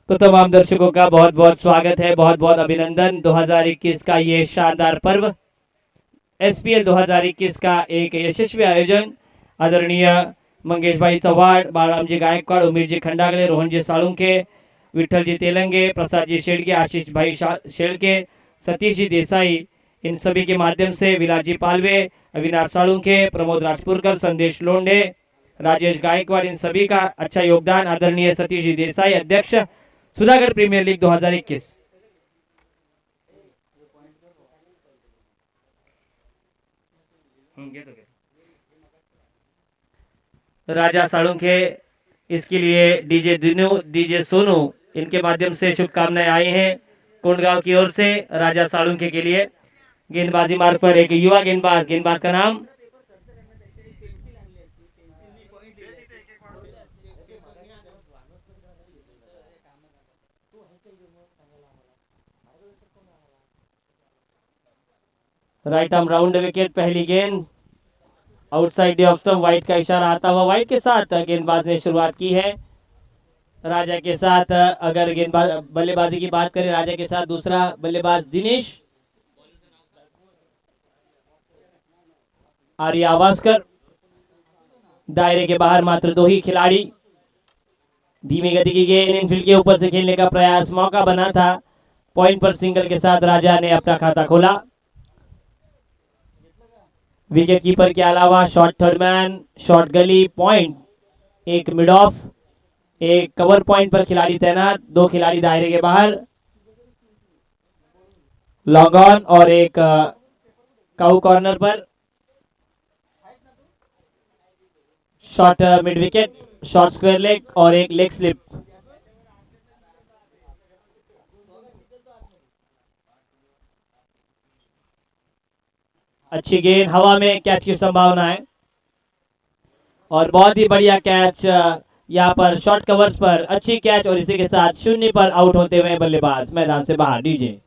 तो तमाम दर्शकों का बहुत बहुत स्वागत है, बहुत बहुत अभिनंदन। 2021 का ये शानदार पर्व, एसपीएल 2021 का एक यशस्वी आयोजन आदरणीय मंगेश भाई चव्हाण, बाळराम जी गायकवाड, उमेश जी खंडागले, रोहन जी साळुंखे, विठ्ठल जी तेलंगे, प्रसाद जी शेड़के, आशीष भाई शेड़के, सतीश जी देसाई, इन सभी के माध्यम से विलास जी पालवे, अविनाश साळुंखे, प्रमोद राजपुरकर, संदेश लोंढे, राजेश गायकवाड़, इन सभी का अच्छा योगदान। आदरणीय सतीश जी देसाई, अध्यक्ष सुधागढ़ प्रीमियर लीग 2021। राजा साळुंखे, इसके लिए डीजे दिनू, डीजे सोनू, इनके माध्यम से शुभकामनाएं आई हैं कोंडगांव की ओर से राजा साळुंखे के लिए। गेंदबाजी मार्ग पर एक युवा गेंदबाज, गेंदबाज का नाम राइट आर्म राउंड विकेट, पहली गेंद आउटसाइड ऑफ स्टंप, वाइट का इशारा आता हुआ वाइट के साथ गेंदबाज ने शुरुआत की है। राजा के साथ अगर गेंदबाज बल्लेबाजी की बात करें, राजा के साथ दूसरा बल्लेबाज दिनेश आर्य आवासकर। दायरे के बाहर मात्र दो ही खिलाड़ी। धीमी गति की गेंद इनफील्ड के ऊपर से खेलने का प्रयास, मौका बना था। पॉइंट पर सिंगल के साथ राजा ने अपना खाता खोला। विकेट कीपर के अलावा शॉर्ट थर्ड मैन, शॉर्ट गली, पॉइंट, एक मिड ऑफ, एक कवर पॉइंट पर खिलाड़ी तैनात, दो खिलाड़ी दायरे के बाहर, लॉन्ग ऑन और एक काउ कॉर्नर पर। Short mid wicket, short square leg और एक लेग स्लिप। अच्छी गेंद, हवा में कैच की संभावना है और बहुत ही बढ़िया कैच यहाँ पर शॉर्ट कवर्स पर, अच्छी कैच और इसी के साथ शून्य पर आउट होते हुए बल्लेबाज मैदान से बाहर। डीजे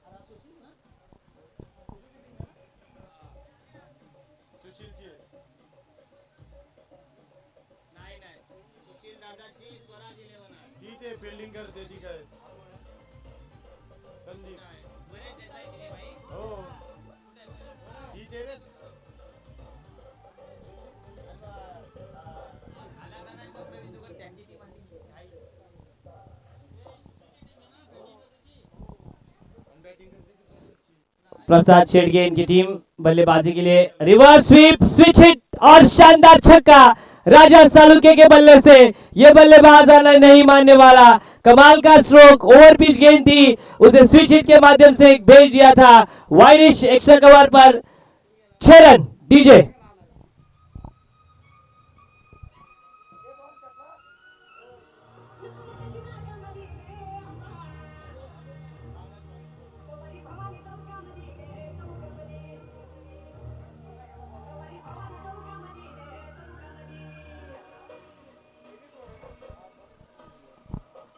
प्रसाद शेड़के, इनकी टीम बल्लेबाजी के लिए रिवर्स स्वीप, स्विच हिट और शानदार छक्का राजा साळुंखे के बल्ले से। ये बल्लेबाज आना नहीं मानने वाला, कमाल का स्ट्रोक, ओवर पिच गेंद थी, उसे स्विच हिट के माध्यम से भेज दिया था वाइडिश एक्स्ट्रा कवर पर। 6 run. DJ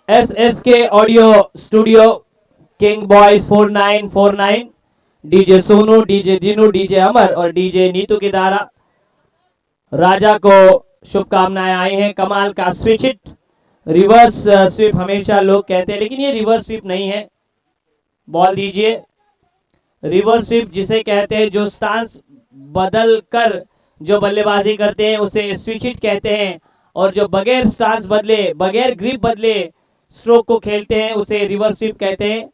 SSK audio studio, king boys 4949, DJ Sonu, DJ Dinu, DJ Amar और डीजे नीतू के द्वारा राजा को शुभकामनाएं आई हैं। कमाल का स्विच हिट, रिवर्स स्वीप हमेशा लोग कहते हैं, लेकिन ये रिवर्स स्वीप नहीं है। बॉल दीजिए, रिवर्स स्वीप जिसे कहते हैं, जो स्टांस बदल कर जो बल्लेबाजी करते हैं उसे स्विच हिट कहते हैं, और जो बगैर स्टांस बदले, बगैर ग्रिप बदले स्ट्रोक को खेलते हैं उसे रिवर्स स्वीप कहते हैं।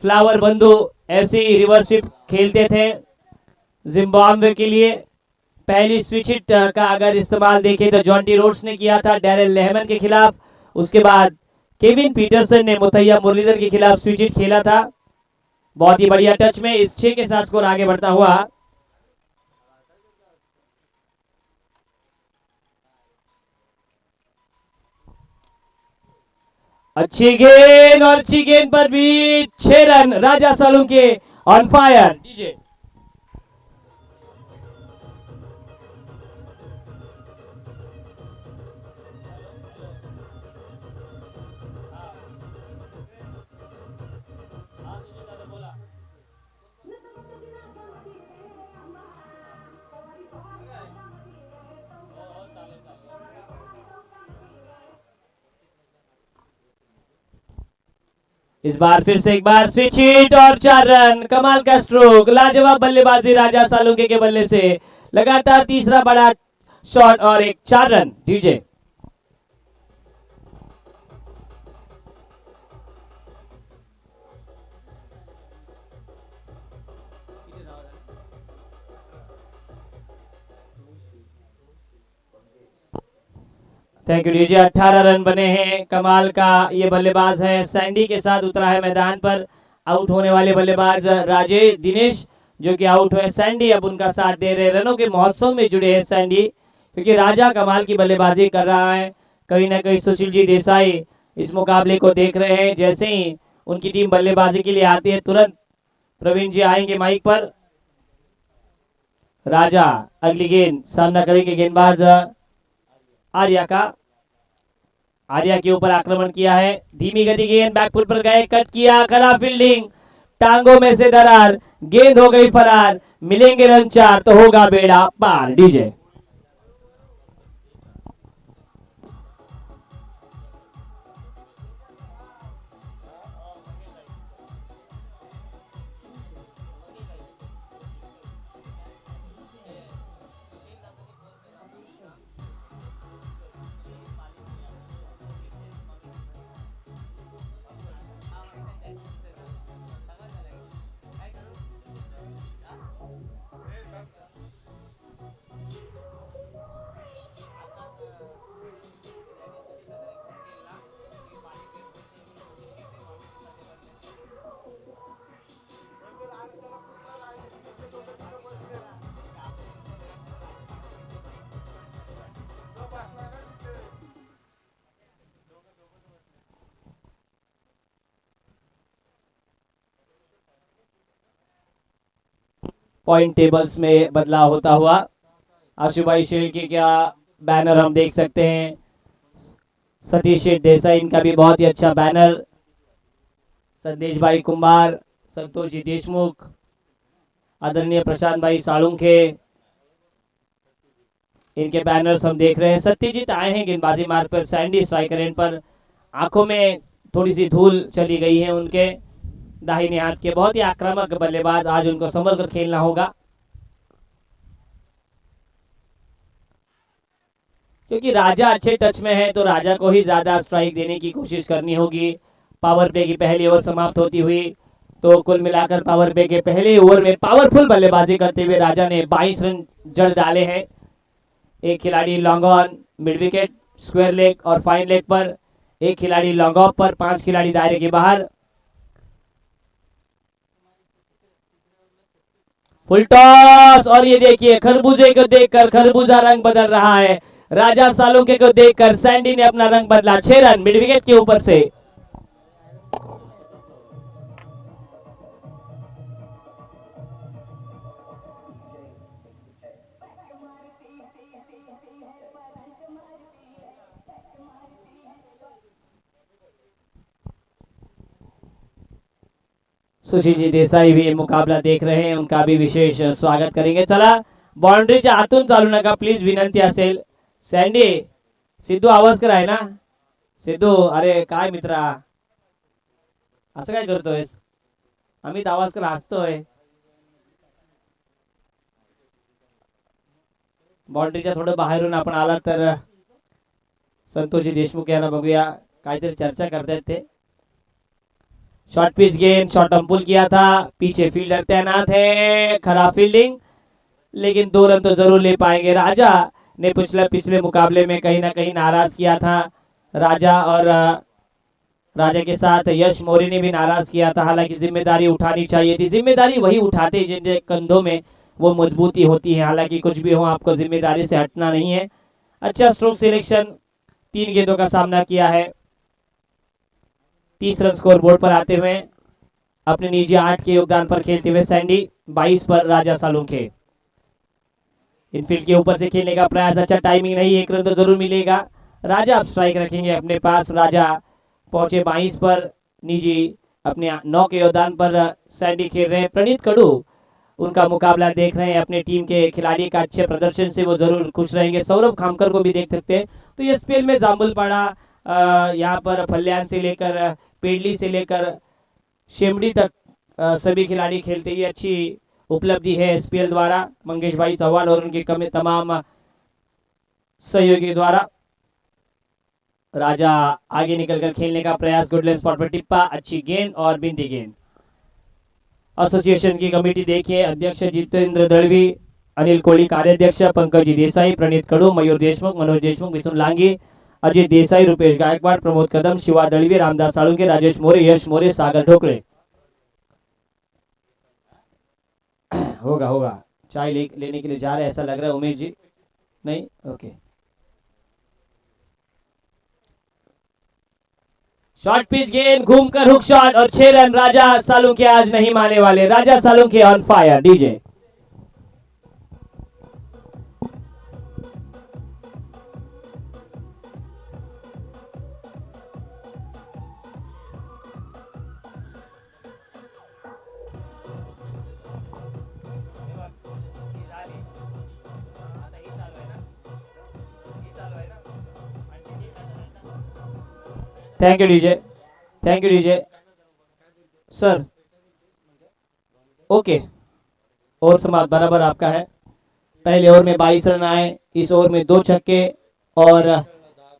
फ्लावर बंधु ऐसी रिवर्स स्वीप खेलते थे जिम्बाब्वे के लिए। पहली स्विच हिट का अगर इस्तेमाल देखें तो जॉन्टी रोड्स ने किया था डैरेल लेहमन के खिलाफ, उसके बाद केविन पीटरसन ने मुथैया मुरलीधर के खिलाफ स्विच हिट खेला था। बहुत ही बढ़िया टच में इस 6 के साथ स्कोर आगे बढ़ता हुआ। अच्छी गेंद और अच्छी गेंद पर भी 6 run. Raja Salunkhe on fire. DJ इस बार फिर से एक बार स्विच हिट और 4 रन, कमाल का स्ट्रोक, लाजवाब बल्लेबाजी राजा सालुंके के बल्ले से, लगातार तीसरा बड़ा शॉट और एक 4 run. DJ thank you DJ. 18 run बने हैं, कमाल का ये बल्लेबाज है, सैंडी के साथ उतरा है मैदान पर। आउट होने वाले बल्लेबाज राजेश दिनेश जो कि आउट हुए, सैंडी अब उनका साथ दे रहे, रनों के महोत्सव में जुड़े हैं सैंडी, क्योंकि राजा कमाल की बल्लेबाजी कर रहा है। कहीं ना कहीं सुशील जी देसाई इस मुकाबले को देख रहे हैं, जैसे ही उनकी टीम बल्लेबाजी के लिए आती है तुरंत प्रवीण जी आएंगे माइक पर। राजा अगली गेंद सामना करेंगे गेंदबाज आर्या का, आर्या के ऊपर आक्रमण किया है, धीमी गति गेंद बैकफुट पर गए, कट किया, खराब फील्डिंग, टांगों में से दरार, गेंद हो गई फरार, मिलेंगे रन 4 तो होगा बेड़ा पार। डीजे पॉइंट टेबल्स में बदलाव होता हुआ आशुभाई शेल के क्या बैनर हम देख सकते हैं, सतीश देसाई इनका भी बहुत ही अच्छा बैनर, संदेश भाई कुमार, संतोष जी देशमुख, आदरणीय प्रशांत भाई सालुंखे, इनके बैनर्स हम देख रहे हैं। सत्यजीत आए हैं गेंदबाजी मार्ग पर, सैंडी स्ट्राइकर एंड पर, आंखों में थोड़ी सी धूल चली गई है उनके, दाहिने हाथ के बहुत ही आक्रामक बल्लेबाज, आज उनको संभल कर खेलना होगा, क्योंकि राजा अच्छे टच में है तो राजा को ही ज्यादा स्ट्राइक देने की कोशिश करनी होगी। पावर प्ले की पहली ओवर समाप्त होती हुई, तो कुल मिलाकर पावर प्ले के पहले ओवर में पावरफुल बल्लेबाजी करते हुए राजा ने 22 रन जड़ डाले हैं। एक खिलाड़ी long on, mid wicket, square leg और फाइन लेग पर, एक खिलाड़ी लॉन्ग ऑफ पर, 5 खिलाड़ी दायरे के बाहर। फुल टॉस, और ये देखिए खरबूजे को देखकर खरबूजा रंग बदल रहा है, राजा सालुंके को देखकर सैंडी ने अपना रंग बदला, 6 रन मिड विकेट के ऊपर से। सुशील जी देसाई भी मुकाबला देख रहे हैं, उनका भी विशेष स्वागत करेंगे। चला बाउंड्रीच्या आतून चालू नका प्लीज, विनंती असेल। सैंडी, सिद्धू आवाज कराय ना, सिद्धू अरे काय मित्रा असं काय करतोयस, अमित आवाज कर हसतोय। बाउंड्रीच्या थोडं बाहेरून आपण आलात तर संतोषजी देशमुख यांना बघूया, काहीतरी चर्चा करतायत ते। शॉर्ट पिच गेंद, शॉर्ट अंपुल किया था, पीछे फील्डर तैनात है, खराब फील्डिंग, लेकिन 2 रन तो जरूर ले पाएंगे। राजा ने पिछले मुकाबले में कहीं ना कहीं नाराज किया था राजा, और राजा के साथ यश मौर्य ने भी नाराज किया था। हालांकि जिम्मेदारी उठानी चाहिए थी, जिम्मेदारी वही उठाते जिनके कंधों में वो मजबूती होती है। हालांकि कुछ भी हो, आपको जिम्मेदारी से हटना नहीं है। अच्छा स्ट्रोक सिलेक्शन, 3 गेंदों का सामना किया है, 30 रन स्कोर बोर्ड पर आते हुए अपने निजी 8 के योगदान पर खेलते हुए सैंडी, 22 पर राजा सालुंखे। इनफील्ड के ऊपर से खेलने का प्रयास, अच्छा टाइमिंग नहीं, 1 रन तो जरूर मिलेगा। राजा अब स्ट्राइक रखेंगे अपने पास, राजा पहुंचे 22 पर, निजी अपने 9 के योगदान पर सैंडी खेल रहे हैं। प्रणीत कड़ू उनका मुकाबला देख रहे हैं, अपने टीम के खिलाड़ी का अच्छे प्रदर्शन से वो जरूर खुश रहेंगे। सौरभ खामकर को भी देख सकते हैं। तो ये स्पेल में जामुलपाड़ा, यहाँ पर फल्यान से लेकर पेडली से लेकर शेमड़ी तक सभी खिलाड़ी खेलते ही अच्छी उपलब्धि है एसपीएल द्वारा, मंगेश भाई चौहान और उनके तमाम सहयोगी द्वारा। राजा आगे निकलकर खेलने का प्रयास, गुडलैंड स्पॉट पर टिप्पा, अच्छी गेंद और बिंदी गेंद। एसोसिएशन की कमेटी देखिए, अध्यक्ष जितेंद्र दलवी, अनिल कोहली कार्याध्यक्ष, पंकज देसाई, प्रणीत कड़ू, मयूर देशमुख, मनोज देशमुख, मिथुन लांगी, अजय देसाई, रुपेश गायकवाड़, प्रमोद कदम, शिवा दलवी, रामदास साळुंके, राजेश मोरे, यश मोरे, सागर ढोकले। होगा होगा, चाय लेने के लिए जा रहे हैं ऐसा लग रहा है उमेश जी, नहीं ओके। शॉर्ट पिच गेंद, घूमकर हुक शॉट और 6 रन। राजा साळुंके आज नहीं माने वाले, Raja Salunke on fire. DJ thank you DJ, thank you DJ sir. Okay, और समाप्त बराबर आपका है। पहले ओवर में 22 रन आए, इस ओवर में 2 छक्के और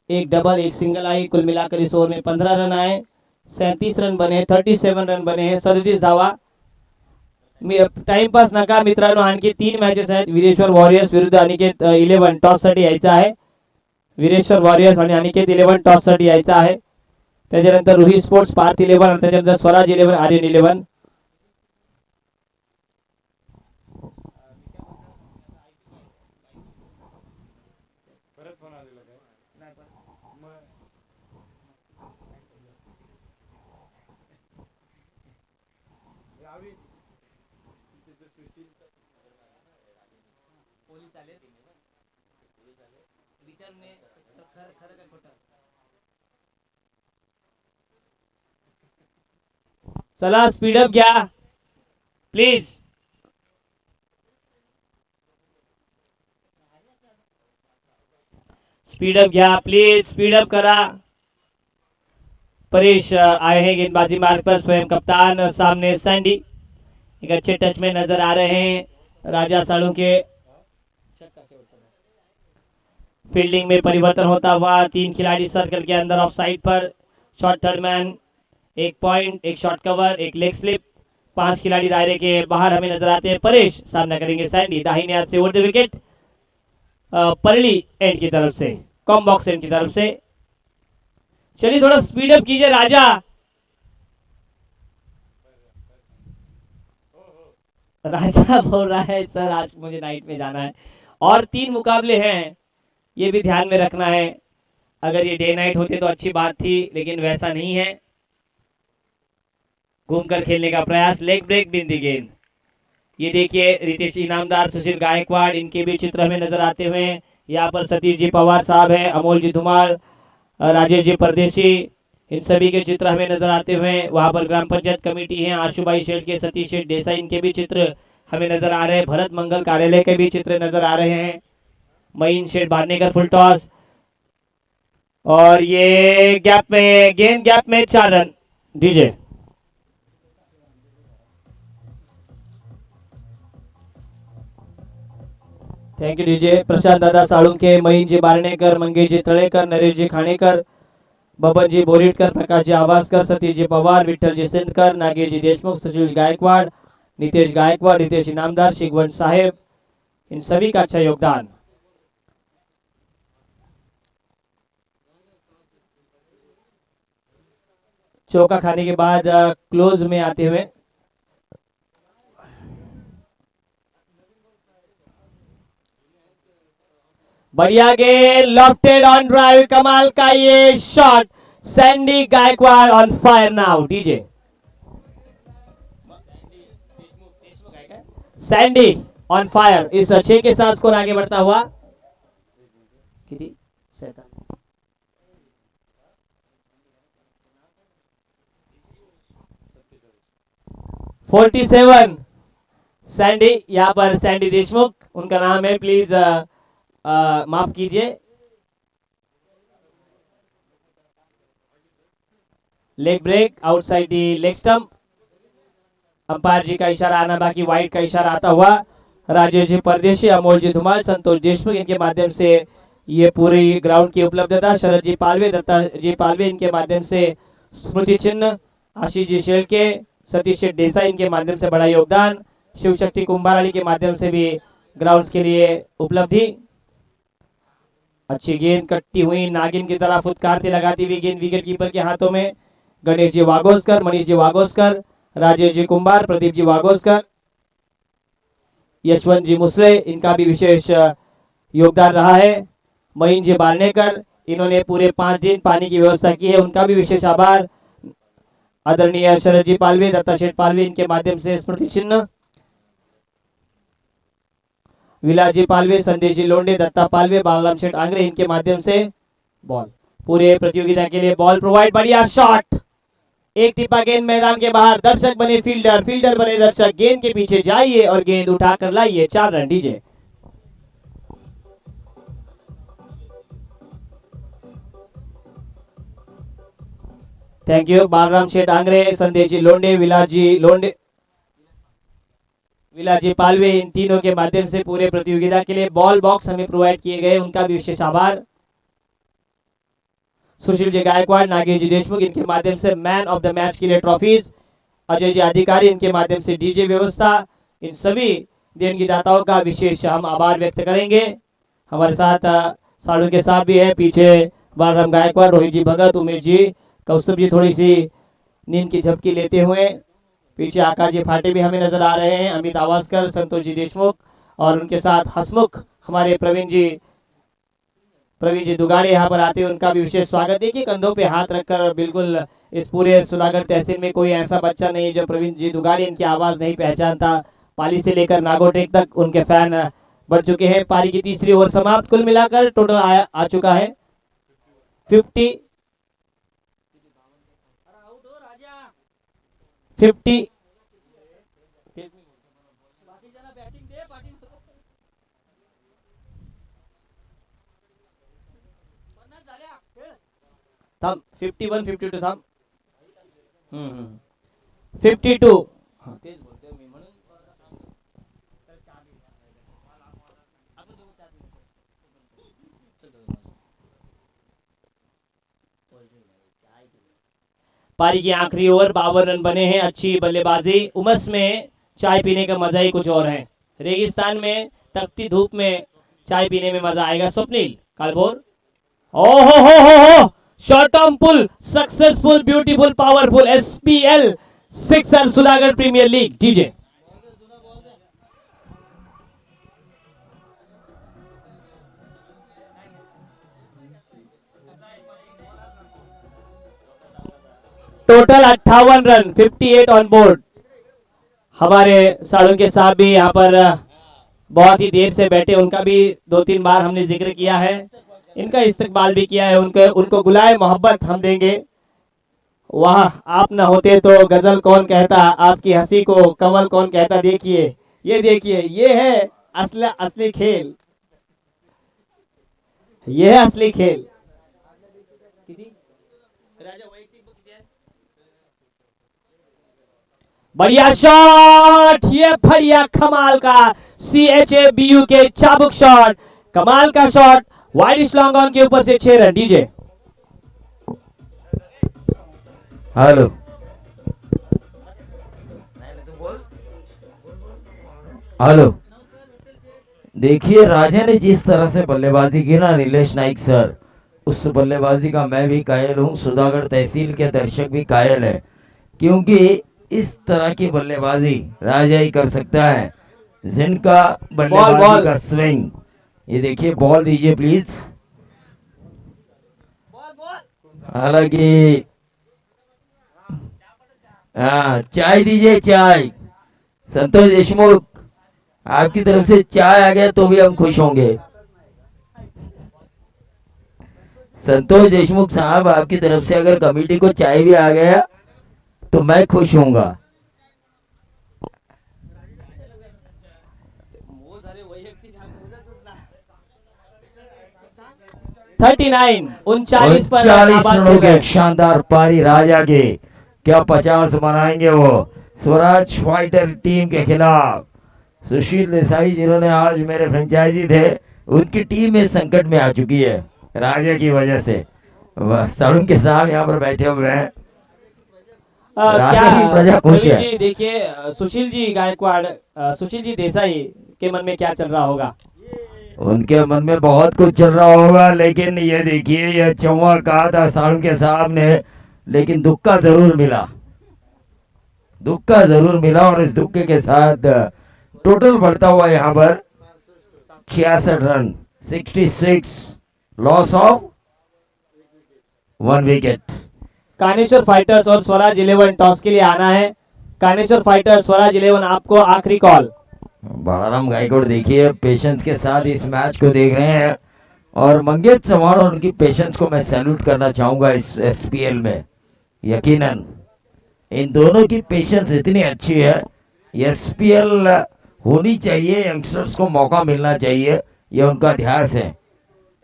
एक डबल एक सिंगल आई, कुल मिलाकर इस ओवर में 15 रन आए, 37 रन बने, 37 रन बने हैं, 37 धावा। टाइमपास नका मित्रांनो, आणखी 3 मॅचेस आहेत। वीरेश्वर वॉरियर्स विरुद्ध अनिकेत 11 टॉससाठी यायचा आहे। वीरेश्वर वॉरियर्स आणि अनिकेत 11 टॉससाठी यायचा आहे। त्याच्यानंतर रुही स्पोर्ट्स पार्थ 11 आणि त्याच्यानंतर स्वराज 11 आर्यन 11। चला स्पीडअप घ्या प्लीज। स्पीडअप घ्या प्लीज, स्पीडअप करा। परेश आए हैं गेंदबाजी मार्ग पर, स्वयं कप्तान, सामने सैंडी एक अच्छे टच में नजर आ रहे हैं। राजा साळुंके फील्डिंग में परिवर्तन होता हुआ, 3 खिलाड़ी सर्कल के अंदर ऑफ साइड पर, short third man, 1 point, 1 short cover, 1 leg slip, 5 खिलाड़ी दायरे के बाहर हमें नजर आते हैं। परेश सामना करेंगे सैंडी, दाहिने हाथ से ओवर द विकेट, परली एंड की तरफ से, कॉम बॉक्स एंड की तरफ से। चलिए थोड़ा स्पीडअप कीजिए राजा। राजा बोल रहा है सर आज मुझे नाइट में जाना है और 3 मुकाबले हैं, ये भी ध्यान में रखना है। अगर ये डे नाइट होते तो अच्छी बात थी, लेकिन वैसा नहीं है। घूमकर खेलने का प्रयास, लेग ब्रेक, बिंदी गेंद। ये देखिए रितेश इनामदार, सुशील गायकवाड़, इनके भी चित्र हमें नजर आते हुए। यहाँ पर सतीश जी पवार साहब है, अमोल जी धुमाल, राजेश जी परदेशी, इन सभी के चित्र हमें नजर आते हुए। वहां पर ग्राम पंचायत कमेटी है, आशुभाई शेठ के, सतीश शेठ देसाई, इनके भी चित्र हमें नजर आ रहे हैं। भरत मंगल कार्यालय के भी चित्र नजर आ रहे हैं। महीन शेठ बारनेकर फुल टॉस, और ये गैप में गेंद, गैप में 4 run. DJ thank you DJ. Prashant Dada Salunke, महीन जी बारनेकर, मंगेश जी तळेकर, नरेश जी खाणेकर, बबन जी बोरीटकर, प्रकाश जी आवासकर, सतीश जी पवार, विठ्ठल जी सिंधकर, नागेश जी देशमुख, सुशील गायकवाड़, नितेश गायकवाड़, नितेश इनामदार, शिगवंत साहेब, इन सभी का अच्छा योगदान। चौका खाने के बाद क्लोज में आते हुए बढ़िया गेंद, लॉफ्टेड ऑन ड्राइव, कमाल का ये shot. Sandy Gaikwad on fire now. DJ Sandy on fire, इस 6 के साथ स्कोर आगे बढ़ता हुआ। किती 47 सैंडी, यहाँ पर सैंडी देशमुख उनका नाम है, प्लीज माफ कीजिए। Leg break outside the leg stump, umpire जी का इशारा आना बाकी, वाइड का इशारा आता हुआ राजेश जी परदेशी, अमोल जी धुमाल, संतोष देशमुख इनके माध्यम से ये पूरी ग्राउंड की उपलब्धता। शरद जी पालवे, दत्ता जी पालवे इनके माध्यम से स्मृति चिन्ह। आशीष जी शेलके, सतीश शेठ देसाई इनके माध्यम से बड़ा योगदान। शिव शक्ति कुंभाराली के माध्यम से भी ग्राउंड्स के लिए उपलब्धि। अच्छी गेंद कटती हुई नागिन की तरह फुटकारती लगाती हुई गेंद विकेट कीपर के हाथों में। गणेश जी वागोस्कर, मनीष जी वागोस्कर, राजेश जी कुंभार, प्रदीप जी वागोस्कर, यशवंत जी मुसले इनका भी विशेष योगदान रहा है। महीन जी बारनेकर, इन्होंने पूरे 5 दिन पानी की व्यवस्था की है, उनका भी विशेष आभार। आदरणीय शरद जी पालवे, दत्ता शेठ पालवे इनके माध्यम से स्मृति चिन्ह। विलास जी पालवे, संदेश जी लोंडे, दत्ता पालवे, बालाराम शेठ आंग्रे इनके माध्यम से बॉल। पूरे प्रतियोगिता के लिए बॉल प्रोवाइड। बढ़िया शॉट, एक टिप्पा गेंद मैदान के बाहर। दर्शक बने फील्डर, फील्डर बने दर्शक। गेंद के पीछे जाइए और गेंद उठाकर लाइए। 4 run DJ. Thank you Balram Sheth Angre, संदेश जी लोंडे, विलास जी लोंडे, विलास जी पालवे इन तीनों के माध्यम से पूरे प्रतियोगिता के लिए बॉल बॉक्स हमें प्रोवाइड किए गए, उनका भी विशेष आभार। सुशील जी गायकवाड़, नागेश जी देशमुख इनके माध्यम से मैन ऑफ द मैच के लिए ट्रॉफीज। अजय जी अधिकारी इनके माध्यम से डीजे व्यवस्था। इन सभी देनगीदाताओं का विशेष हम आभार व्यक्त करेंगे। हमारे साथ साड़ू के साथ भी है, पीछे बालराम गायकवाड़, रोहित जी भगत, उमेश जी, कौस्तुभ जी थोड़ी सी नींद की झपकी लेते हुए। पीछे आकाश जी फाटे भी हमें नजर आ रहे हैं, अमित आवासकर, संतोष जी देशमुख और उनके साथ हसमुख हमारे प्रवीण जी दुगाड़े यहाँ पर आते हैं, उनका भी विशेष स्वागत। देखिए कंधों पे हाथ रखकर, बिल्कुल इस पूरे सुलागढ़ तहसील में कोई ऐसा बच्चा नहीं जो प्रवीण जी दुगाड़े इनकी आवाज नहीं पहचानता। पाली से लेकर नागोटेक तक उनके फैन बढ़ चुके हैं। पारी की तीसरी ओवर समाप्त। कुल मिलाकर टोटल आ चुका है 50 थम 51 52 थम 52 पारी की आखिरी ओवर 52 रन बने हैं। अच्छी बल्लेबाजी। उमस में चाय पीने का मजा ही कुछ और है। रेगिस्तान में तपती धूप में चाय पीने में मजा आएगा। स्वप्निल कालभोर, ओहो हो short term pull successful, beautiful, powerful. SPL 6 Sulagarh premier league DJ. Total 58 run, 58 on board. हमारे साड़ू के साथ भी यहाँ पर बहुत ही देर से बैठे, उनका भी 2-3 बार हमने जिक्र किया है, इनका इस्तकबाल भी किया है। उनको गुलाए मोहब्बत हम देंगे। वाह आप न होते तो गजल कौन कहता, आपकी हंसी को कमल कौन कहता। देखिए ये है असली खेल, ये है असली खेल। बढ़िया शॉट, ये बढ़िया कमाल का CHABU के चाबुक शॉट, कमाल का शॉट। वाइड लॉन्ग ऑन के ऊपर से 6 रन डीजे। हेलो हेलो, देखिए राजा ने जिस तरह से बल्लेबाजी की ना नीलेश नाइक सर, उस बल्लेबाजी का मैं भी कायल हूँ, सुधागढ़ तहसील के दर्शक भी कायल है, क्योंकि इस तरह की बल्लेबाजी राजा ही कर सकता है, जिनका बल्लेबाजी का स्विंग। ये देखिए बॉल दीजिए प्लीज। हालांकि चाय दीजिए, चाय। संतोष देशमुख आपकी तरफ से चाय आ गया तो भी हम खुश होंगे। संतोष देशमुख साहब आपकी तरफ से अगर कमेटी को चाय भी आ गया तो मैं खुश होऊंगा। 39 रनों के शानदार पारी राजा के। क्या 50 बनाएंगे वो? स्वराज फाइटर टीम के खिलाफ सुशील देसाई जिन्होंने आज मेरे फ्रेंचाइजी थे, उनकी टीम इस संकट में आ चुकी है राजा की वजह से। साड़ू के साहब यहाँ पर बैठे हुए हैं। राजा की प्रजा खुश प्रवीण है। जी देखिए, सुशील जी गायकवाड़, सुशील जी देसाई के मन में क्या चल रहा होगा? उनके मन में बहुत कुछ चल रहा होगा, लेकिन ये देखिए ये चौवा कहा था साड़ू के साहब ने, लेकिन दुक्का जरूर मिला, दुक्का जरूर मिला। और इस दुक्के के साथ टोटल बढ़ता हुआ यहाँ पर 66 run, 66, loss of 1 wicket. Kaneshwar fighters और स्वराज 11 टॉस के लिए आना है। कानेश्वर फाइटर्स, स्वराज 11, आपको आखिरी कॉल। बालाराम गायकवाड़ देखिए पेशेंस के साथ इस मैच को देख रहे हैं, और मंगेश चौहान और उनकी पेशेंस को मैं सैल्यूट करना चाहूंगा इस एसपीएल में। यकीनन इन दोनों की पेशेंस इतनी अच्छी है, एसपीएल होनी चाहिए, यंगस्टर्स को मौका मिलना चाहिए, ये उनका अध्यास है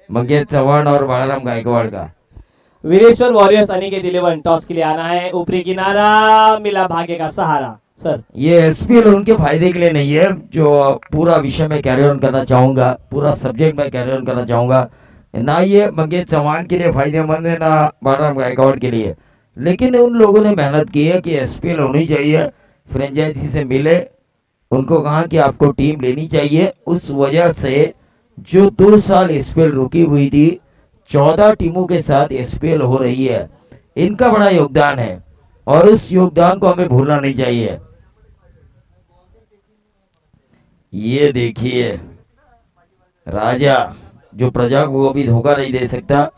मंगेश चौहान और बालाराम गायकवाड़ का। वीरेश्वर वॉरियर्स अनिकेत 11 टॉस के लिए आना है। ऊपरी किनारा, मिला भाग्य का सहारा। सर, ये एसपीएल उनके फायदे के लिए नहीं है, जो पूरा विषय में कैरी ऑन करना चाहूंगा, पूरा सब्जेक्ट में कैरी ऑन करना चाहूंगा। ना ये मंगेश चौहान के लिए फायदेमंद है, ना बालाराम गायकवाड़ के लिए, लेकिन उन लोगों ने मेहनत की है कि एसपीएल होनी चाहिए, फ्रेंचाइजी से मिले, उनको कहा कि आपको टीम लेनी चाहिए। उस वजह से जो 2 साल एसपीएल रुकी हुई थी, 14 टीमों के साथ एसपीएल हो रही है, इनका बड़ा योगदान है, और उस योगदान को हमें भूलना नहीं चाहिए। ये देखिए राजा जो प्रजा को भी धोखा नहीं दे सकता।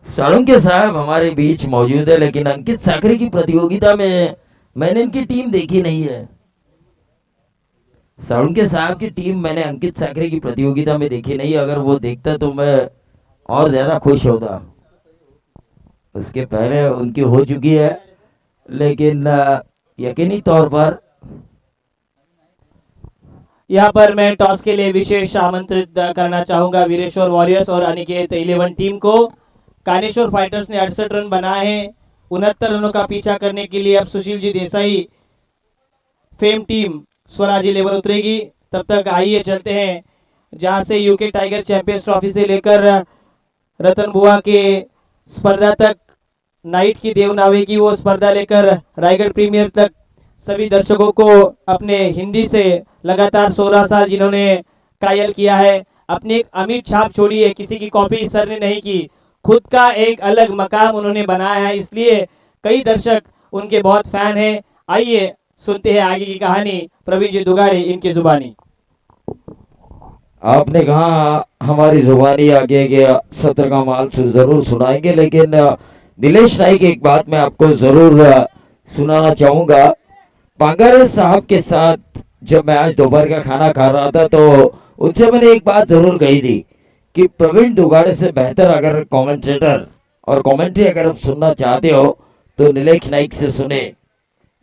साळुंके साहब हमारे बीच मौजूद है, लेकिन अंकित साकरे की प्रतियोगिता में मैंने इनकी टीम देखी नहीं है। साळुंके साहब की टीम मैंने अंकित साकरे की प्रतियोगिता में देखी नहीं, अगर वो देखता तो मैं और ज्यादा खुश होता। उसके पहले उनकी हो चुकी है, लेकिन यकीनी तौर पर यहाँ पर मैं टॉस के लिए विशेष आमंत्रित करना चाहूंगा वीरेश्वर वॉरियर्स और अनिकेत 11 टीम को। कानेश्वर फाइटर्स ने 68 रन बनाए हैं। 69 रनों का पीछा करने के लिए अब सुशील जी देसाई फेम टीम स्वराज 11 उतरेगी। तब तक आइए चलते हैं जहां से यूके टाइगर चैंपियंस ट्रॉफी से लेकर रतन बुआ के स्पर्धा तक, नाइट की देवनावे की वो स्पर्धा लेकर रायगढ़ प्रीमियर तक, सभी दर्शकों को अपने हिंदी से लगातार 16 साल जिन्होंने कायल किया है, अपनी एक अमिट छाप छोड़ी है, किसी की कॉपी सर ने नहीं की, खुद का एक अलग मकाम उन्होंने बनाया है, इसलिए कई दर्शक उनके बहुत फैन हैं। आइए सुनते हैं आगे की कहानी प्रवीण जी दुगाड़े इनकी जुबानी। आपने कहा हमारी जुबानी आगे के सत्र का माल जरूर सुनाएंगे, लेकिन दिलेश नाइक एक बात मैं आपको जरूर सुनाना चाहूंगा। पांगारे साहब के साथ जब मैं आज दोपहर का खाना खा रहा था, तो उनसे मैंने एक बात जरूर कही थी कि प्रवीण दुगाड़े से बेहतर अगर कमेंटेटर और कमेंट्री अगर आप सुनना चाहते हो तो नीलेश नाइक से सुने।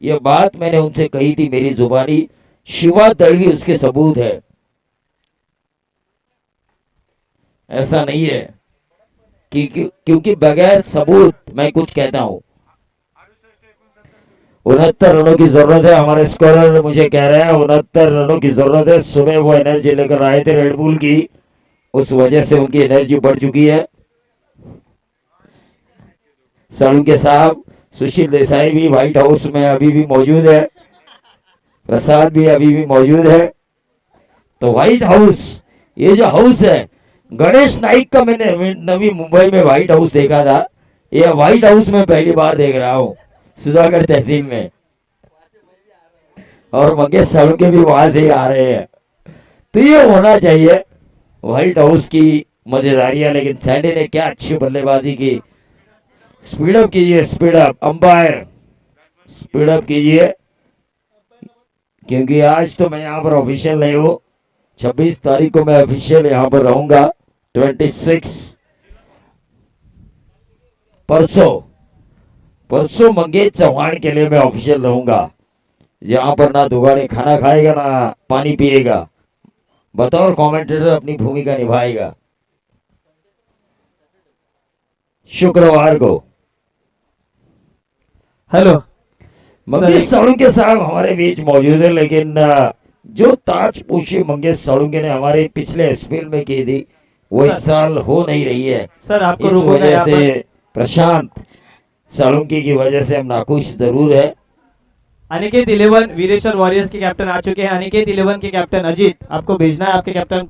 यह बात मैंने उनसे कही थी, मेरी जुबानी शिवा तड़वी उसके सबूत है। ऐसा नहीं है कि क्योंकि बगैर सबूत मैं कुछ कहता हूं। 69 रनों की जरूरत है, हमारे स्कोरर मुझे कह रहे हैं 69 रनों की जरूरत है। सुबह वो एनर्जी लेकर आए थे रेडबुल की, उस वजह से उनकी एनर्जी बढ़ चुकी है। साळुंके साहब, सुशील देसाई भी व्हाइट हाउस में अभी भी मौजूद है, प्रसाद भी अभी भी मौजूद है। तो व्हाइट हाउस, ये जो हाउस है, गणेश नाइक का मैंने नवी मुंबई में व्हाइट हाउस देखा था, ये व्हाइट हाउस में पहली बार देख रहा हूं सुधागढ़ तहसील में, और मंगेश साळुंके भी वहां से ही आ रहे हैं। तो ये होना चाहिए व्हाइट हाउस की मजेदारियां। लेकिन सैंडी ने क्या अच्छी बल्लेबाजी की। स्पीड अप कीजिए, speed up, umpire speed up कीजिए, क्योंकि आज तो मैं यहाँ पर ऑफिशियल नहीं हूँ। 26 तारीख को मैं ऑफिशियल यहाँ पर रहूंगा। 26 परसों मंगेश चौहान के लिए मैं ऑफिशियल रहूंगा, यहाँ पर ना दुगाड़े खाना खाएगा ना पानी पिएगा, बतौर कमेंटेटर अपनी भूमिका निभाएगा। शुक्रवार को हेलो, मंगेश साळुंके साहब हमारे बीच मौजूद है, लेकिन जो ताजपोशी मंगेश साळुंके ने हमारे पिछले एसपीएल में की थी वो सर। इस साल हो नहीं रही है। सर आपको इस रोकूंगा वजह यहाँ से पर। प्रशांत साळुंके की वजह से हम नाखुश जरूर है। अनिकेत 11 वीरेश्वर वॉरियर्स के कैप्टन आ चुके हैं। अनिकेत 11 के कैप्टन अजीत, आपको भेजना है आपके captain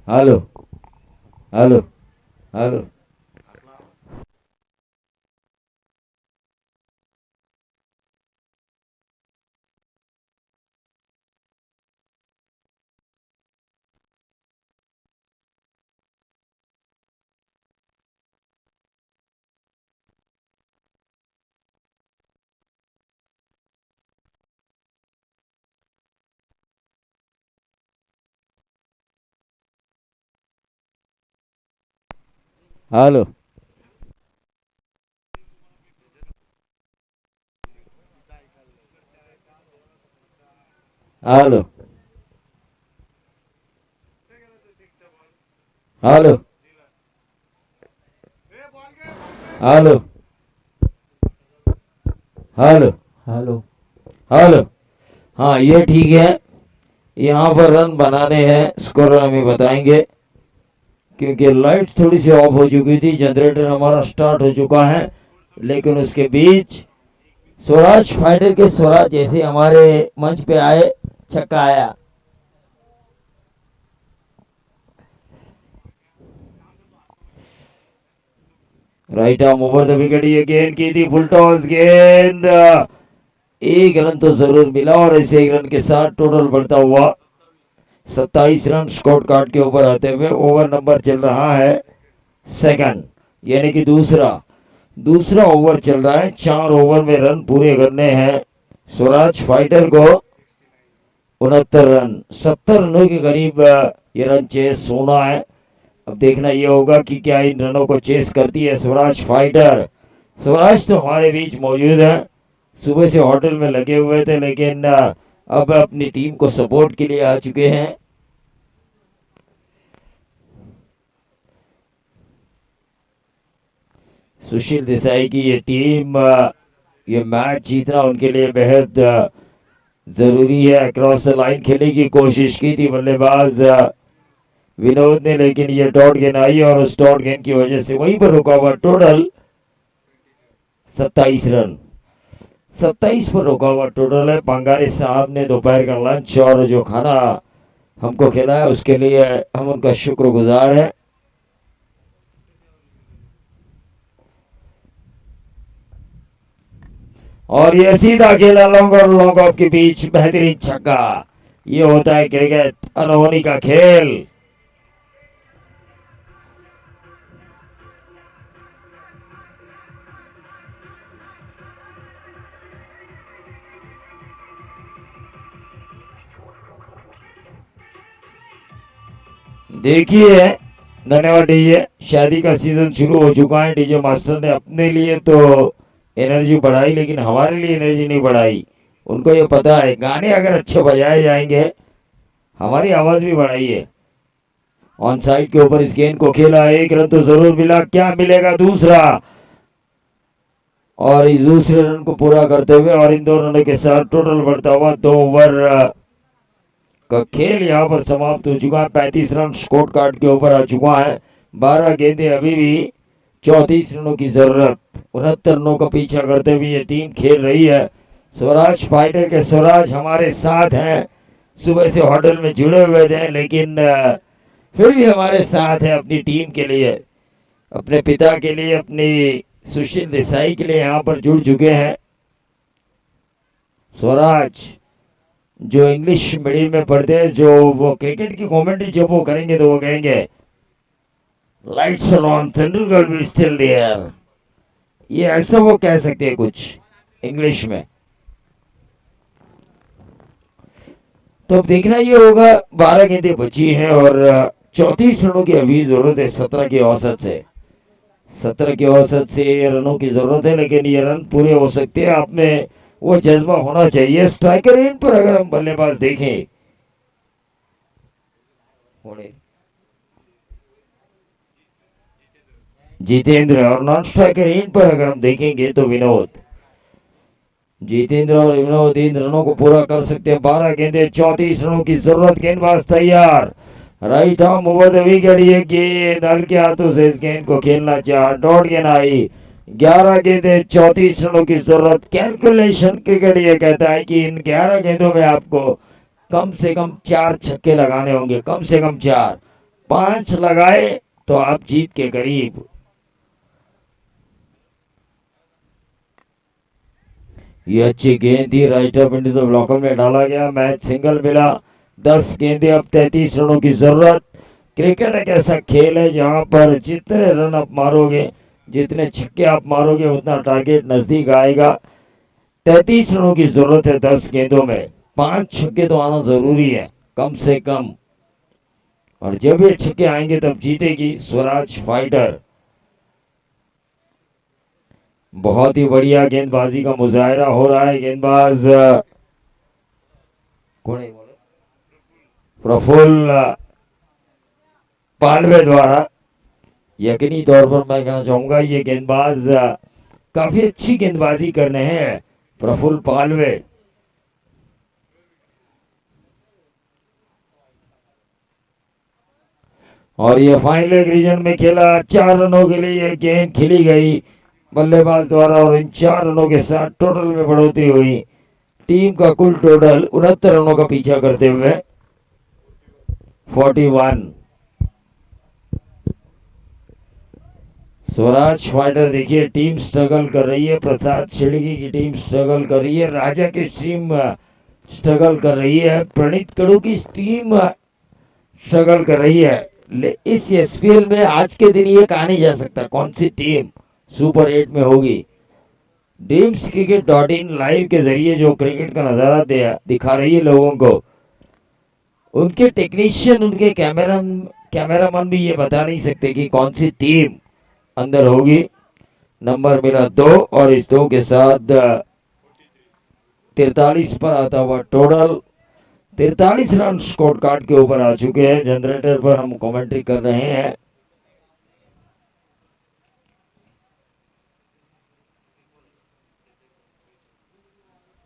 hello hello hello hello hello hello hello hello hello hello. हाँ ये ठीक है, यहाँ पर रन बनाने हैं, स्कोर हमें बताएंगे, क्योंकि लाइट थोड़ी सी ऑफ हो चुकी थी, जनरेटर हमारा स्टार्ट हो चुका है, लेकिन उसके बीच स्वराज फाइटर के स्वराज जैसे हमारे मंच पे आए, छक्का आया। Right arm over the wicket, ये गेंद की थी फुल टॉस गेंद, एक रन तो जरूर मिला और इस एक रन के साथ टोटल बढ़ता हुआ 27 रन स्कोर कार्ड के ऊपर आते हुए ओवर नंबर चल रहा है सेकंड, यानी कि दूसरा ओवर चल रहा है। 4 ओवर में रन पूरे करने हैं स्वराज फाइटर को, 69 रन, 70 रनों के करीब ये रन चेस होना है। अब देखना ये होगा कि क्या इन रनों को चेस करती है स्वराज फाइटर। स्वराज तो हमारे बीच मौजूद है, सुबह से होटल में लगे हुए थे, लेकिन अब अपनी टीम को सपोर्ट के लिए आ चुके हैं। सुशील देसाई की ये टीम, ये मैच जीतना उनके लिए बेहद जरूरी है। क्रॉस लाइन खेलने की कोशिश की थी बल्लेबाज विनोद ने, लेकिन ये डॉट गेंद आई और उस डॉट गेंद की वजह से वहीं पर रुका हुआ। टोटल 27 रन, 27 पर रुका हुआ टोटल है। पंगारी साहब ने दोपहर का लंच और जो खाना हमको खिलाया उसके लिए हम उनका शुक्रगुजार है। और ये सीधा खेला लॉन्ग और लॉन्ग ऑफ के बीच, बेहतरीन छक्का। ये होता है क्रिकेट, अनहोनी का खेल। देखिए, धन्यवाद डीजे। शादी का सीजन शुरू हो चुका है, डीजे मास्टर ने अपने लिए तो एनर्जी बढ़ाई, लेकिन हमारे लिए एनर्जी नहीं बढ़ाई। उनको ये पता है गाने अगर अच्छे बजाए जाएंगे, हमारी आवाज भी बढ़ाई है। ऑन साइड के ऊपर इस गेंद को खेला, एक रन तो जरूर मिला, क्या मिलेगा दूसरा, और इस दूसरे रन को पूरा करते हुए और इन 2 रनों के साथ टोटल बढ़ता हुआ 2 ओवर का खेल यहाँ पर समाप्त हो चुका है। 35 रन स्कोर कार्ड के ऊपर आ चुका है। 12 गेंदें अभी भी, 34 रनों की जरूरत, 69 रनों का पीछा करते हुए ये टीम खेल रही है। स्वराज फाइटर के स्वराज हमारे साथ हैं, सुबह से होटल में जुड़े हुए थे, लेकिन फिर भी हमारे साथ है अपनी टीम के लिए, अपने पिता के लिए, अपनी सुशील देसाई के लिए यहाँ पर जुड़ चुके हैं। स्वराज जो इंग्लिश मीडियम में पढ़ते हैं, जो वो क्रिकेट की कमेंट्री जब वो करेंगे तो वो कहेंगे lights on, Tendulkar will still there, ये ऐसा वो कह सकते हैं कुछ इंग्लिश में। तो अब देखना ये होगा, 12 गेंदें बची हैं और 34 रनों की अभी जरूरत है 17 की औसत से। 17 की औसत से रनों की जरूरत है, लेकिन ये रन पूरे हो सकते हैं। आप में वो जज्बा होना चाहिए। स्ट्राइकर एंड पर अगर हम बल्लेबाज देखें, जितेंद्र, और नॉन स्ट्राइकर एंड पर अगर हम देखेंगे तो विनोद। जितेंद्र और विनोद इन रनों को पूरा कर सकते हैं। 12 गेंदे, 34 रनों की जरूरत, गेंदबाज तैयार, right arm over the wicket, ये गेंद हल्के हाथों से इस गेंद को खेलना चाहा, डॉट गेंद आई। 11 गेंदें 34 रनों की जरूरत। कैलकुलेशन क्रिकेट ये कहता है कि इन 11 गेंदों में आपको कम से कम 4 छक्के लगाने होंगे, कम से कम 4। 5 लगाए तो आप जीत के करीब। ये अच्छी गेंद थी, right up into the blocker में डाला गया, मैच सिंगल मिला। 10 गेंदें, अब 33 रनों की जरूरत। क्रिकेट एक ऐसा खेल है जहां पर जितने रन आप मारोगे, जितने छक्के आप मारोगे, उतना टारगेट नजदीक आएगा। 33 रनों की जरूरत है 10 गेंदों में। 5 छक्के तो आना जरूरी है कम से कम, और जब ये छक्के आएंगे तब जीतेगी स्वराज फाइटर। बहुत ही बढ़िया गेंदबाजी का मुजाहरा हो रहा है। गेंदबाज कौन है? प्रफुल्ल पालवे द्वारा। यकीनी तौर पर मैं कहना चाहूंगा ये गेंदबाज काफी अच्छी गेंदबाजी कर रहे हैं, प्रफुल्ल पालवे। और ये फाइनल रीजन में खेला, 4 रनों के लिए ये गेंद खेली गई बल्लेबाज द्वारा, और इन 4 रनों के साथ टोटल में बढ़ोतरी हुई। टीम का कुल टोटल 69 रनों का पीछा करते हुए 41। स्वराज फाइटर देखिए टीम स्ट्रगल कर रही है, प्रसाद छिड़गी की टीम स्ट्रगल कर रही है, राजा की टीम स्ट्रगल कर रही है, प्रणीत कड़ू की टीम स्ट्रगल कर रही है। इस एसपीएल में आज के दिन ये कहा नहीं जा सकता कौन सी टीम सुपर 8 में होगी। ड्रीम्स क्रिकेट .in लाइव के जरिए जो क्रिकेट का नजारा दिखा रही है लोगों को, उनके टेक्नीशियन, उनके कैमरामैन भी ये बता नहीं सकते कि कौन सी टीम अंदर होगी। नंबर मिला 2, और इस 2 के साथ 43 पर आता हुआ टोटल 43 रन स्कोर कार्ड के ऊपर आ चुके हैं। जनरेटर पर हम कमेंट्री कर रहे हैं।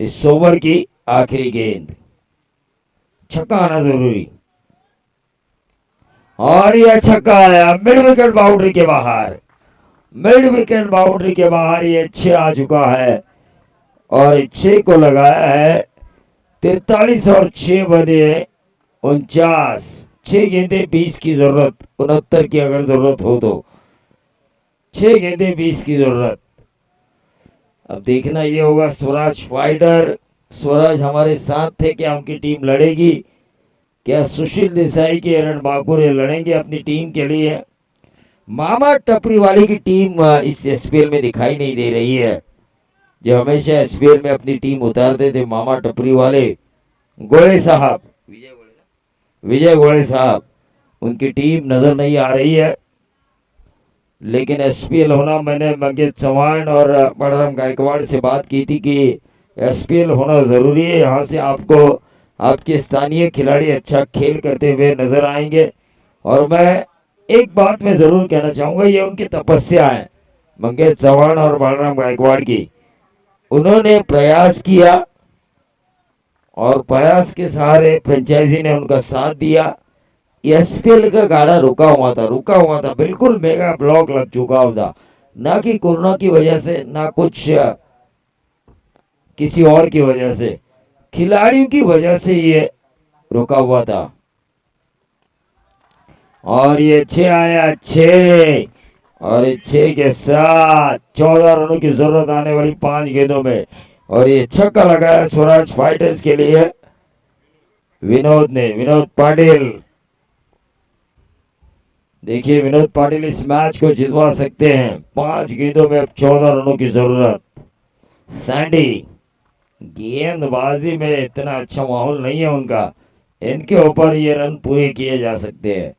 इस ओवर की आखिरी गेंद, छक्का आना जरूरी, और यह छक्का आया मिड विकेट बाउंड्री के बाहर। मिड विकेट बाउंड्री के बाहर ये 6 आ चुका है, और 6 को लगाया है 43 और 6 बने 49। 6 गेंदे 20 की जरूरत, 69 की अगर जरूरत हो तो 6 गेंदे 20 की जरूरत। अब देखना ये होगा स्वराज फाइटर, स्वराज हमारे साथ थे, क्या उनकी टीम लड़ेगी? क्या सुशील देसाई के एरन बाकुरे लड़ेंगे अपनी टीम के लिए? मामा टपरी वाली की टीम इस एसपीएल में दिखाई नहीं दे रही है, जो हमेशा एसपीएल में अपनी टीम उतारते थे मामा टपरी वाले। गोले साहब, विजय गोले साहब, उनकी टीम नजर नहीं आ रही है। लेकिन एसपीएल होना, मैंने मंगेश चौहान और बलराम गायकवाड़ से बात की थी कि एसपीएल होना जरूरी है, यहाँ से आपको आपके स्थानीय खिलाड़ी अच्छा खेल करते हुए नजर आएंगे। और मैं एक बात मैं जरूर कहना चाहूंगा, ये उनकी तपस्या है मंगेश चौहान और बलराम गायकवाड़ की। उन्होंने प्रयास किया, और प्रयास के सहारे फ्रेंचाइजी ने उनका साथ दिया। एसपीएल का गाड़ा रुका हुआ था, बिल्कुल मेगा ब्लॉक लग चुका था, ना कि कोरोना की वजह से, ना कुछ किसी और की वजह से, खिलाड़ियों की वजह से ये रुका हुआ था। और ये 6 आया, 6, और 6 के साथ 14 रनों की जरूरत आने वाली 5 गेंदों में, और ये छक्का लगाया स्वराज फाइटर्स के लिए विनोद ने, विनोद पाटिल। देखिए विनोद पाटिल इस मैच को जितवा सकते हैं। 5 गेंदों में अब 14 रनों की जरूरत। सैंडी गेंदबाजी में इतना अच्छा माहौल नहीं है उनका, इनके ऊपर ये रन पूरे किए जा सकते हैं।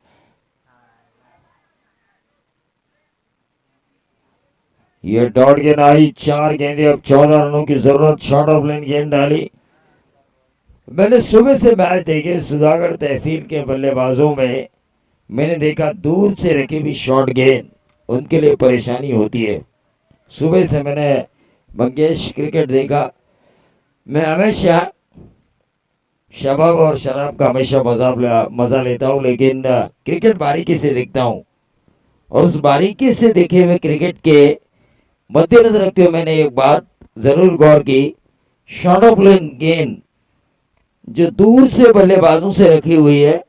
ये डॉट गेंद आई, 4 गेंदे, अब 14 रनों की जरूरत। शॉर्ट ऑफ लाइन गेंद डाली। मैंने सुबह से मैच देखे सुधागढ़ तहसील के बल्लेबाजों में, मैंने देखा दूर से रखी भी शॉर्ट गेंद उनके लिए परेशानी होती है। सुबह से मैंने मंगेश क्रिकेट देखा। मैं हमेशा शबाब और शराब का हमेशा मजा लेता हूँ, लेकिन क्रिकेट बारीकी से देखता हूँ। और उस बारीकी से देखे हुए क्रिकेट के मद्देनजर रखते हुए मैंने एक बात जरूर गौर की, शॉर्ट ऑफ लेन गेंद जो दूर से बल्लेबाजों से रखी हुई है,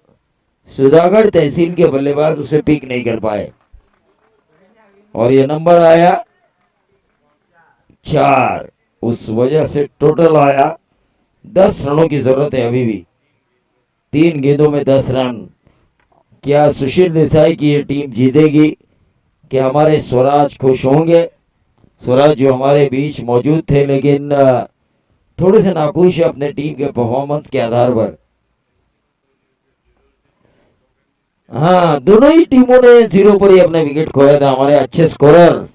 सुधागढ़ तहसील के बल्लेबाज उसे पिक नहीं कर पाए और ये नंबर आया 4। उस वजह से टोटल आया 10 रनों की जरूरत है अभी भी, 3 गेंदों में 10 रन। क्या सुशील देसाई की ये टीम जीतेगी? क्या हमारे स्वराज खुश होंगे? स्वराज जो हमारे बीच मौजूद थे, लेकिन थोड़े से नाखुश है अपने टीम के परफॉर्मेंस के आधार पर। हाँ, दोनों ही टीमों ने 0 पर ही अपने विकेट खोया था। हमारे अच्छे स्कोरर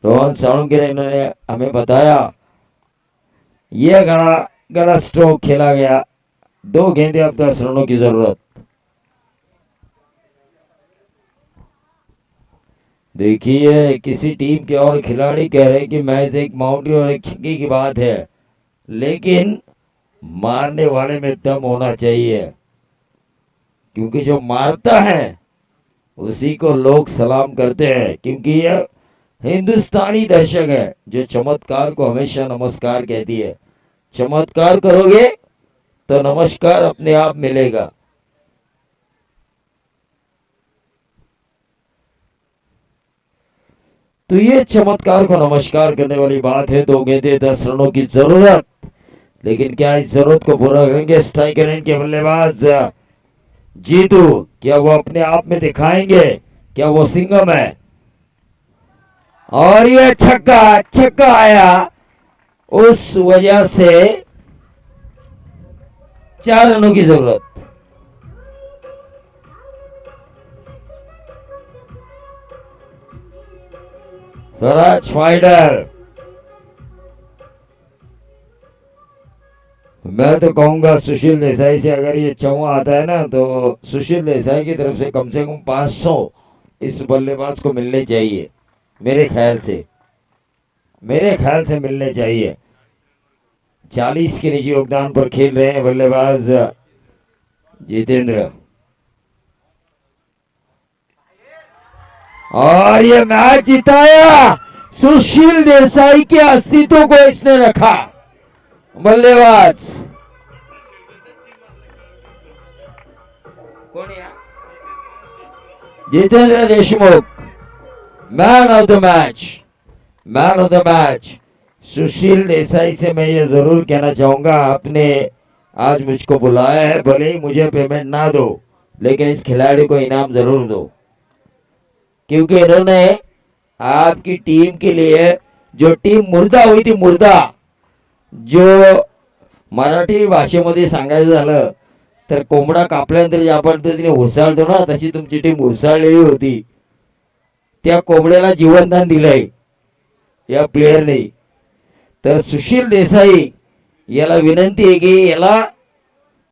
रोहन साळुंके ने इन्होंने हमें बताया यह गला स्ट्रोक खेला गया, 2 गेंदे, अब 10 रनों की जरूरत। देखिए किसी टीम के और खिलाड़ी कह रहे हैं कि मैच एक बाउंड्री और एक छक्के की बात है, लेकिन मारने वाले में दम होना चाहिए, क्योंकि जो मारता है उसी को लोग सलाम करते हैं, क्योंकि यह हिंदुस्तानी दर्शक है जो चमत्कार को हमेशा नमस्कार कहती है। चमत्कार करोगे तो नमस्कार अपने आप मिलेगा। तो ये चमत्कार को नमस्कार करने वाली बात है। 2 गेंदे 10 रनों की जरूरत, लेकिन क्या इस जरूरत को पूरा करेंगे स्ट्राइकर एंड के बल्लेबाज जीतू? क्या वो अपने आप में दिखाएंगे? क्या वो सिंघम है? और ये छक्का आया, उस वजह से 4 रनों की जरूरत। स्वराज फाइटर, मैं तो कहूंगा सुशील देसाई से अगर ये चौवा आता है ना, तो सुशील देसाई की तरफ से कम 500 इस बल्लेबाज को मिलने चाहिए। मेरे ख्याल से मिलने चाहिए। 40 के निजी योगदान पर खेल रहे हैं बल्लेबाज जितेंद्र, और ये मैच जिताया। सुशील देसाई के अस्तित्व को इसने रखा। बल्लेबाज कौन है? Jitendra Deshmukh, man of the match. Sushil Desai से मैं ये जरूर कहना चाहूंगा, आपने आज मुझको बुलाया है, भले ही मुझे पेमेंट ना दो, लेकिन इस खिलाड़ी को इनाम जरूर दो, क्योंकि इन्होंने आपकी टीम के लिए, जो टीम मुर्दा हुई थी, जो मराठी भाषेमध्ये सांगायचं झालं तर कोंबडा कापल्यानंतर ज्या पद्धतीने उरसाळतो ना, तशी तुमची टीम उरसाळलेली होती। त्या कोंबड्याला जीवनदान दिलंय या प्लेयरने। तर सुशील देसाई याला विनंती आहे की याला